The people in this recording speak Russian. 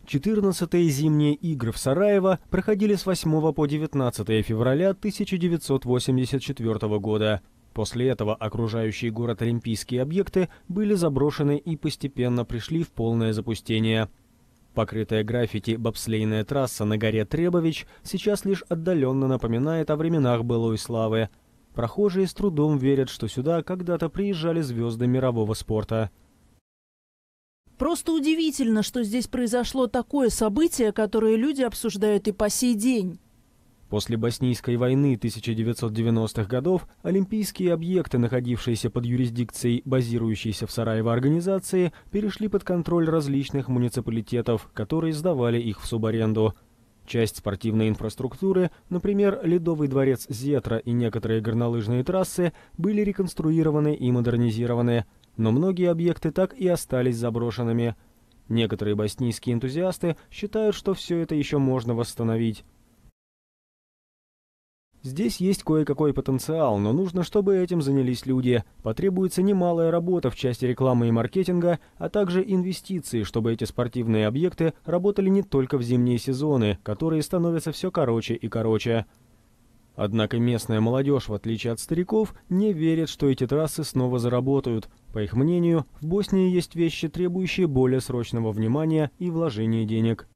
14-е зимние игры в Сараево проходили с 8 по 19 февраля 1984 года. После этого окружающие город олимпийские объекты были заброшены и постепенно пришли в полное запустение. Покрытая граффити бобслейная трасса на горе Требович сейчас лишь отдаленно напоминает о временах былой славы. Прохожие с трудом верят, что сюда когда-то приезжали звезды мирового спорта. Просто удивительно, что здесь произошло такое событие, которое люди обсуждают и по сей день. После Боснийской войны 1990-х годов олимпийские объекты, находившиеся под юрисдикцией базирующейся в Сараево организации, перешли под контроль различных муниципалитетов, которые сдавали их в субаренду. Часть спортивной инфраструктуры, например, Ледовый дворец Зетра и некоторые горнолыжные трассы, были реконструированы и модернизированы, но многие объекты так и остались заброшенными. Некоторые боснийские энтузиасты считают, что все это еще можно восстановить. Здесь есть кое-какой потенциал, но нужно, чтобы этим занялись люди. Потребуется немалая работа в части рекламы и маркетинга, а также инвестиции, чтобы эти спортивные объекты работали не только в зимние сезоны, которые становятся все короче и короче. Однако местная молодежь, в отличие от стариков, не верит, что эти трассы снова заработают. По их мнению, в Боснии есть вещи, требующие более срочного внимания и вложения денег.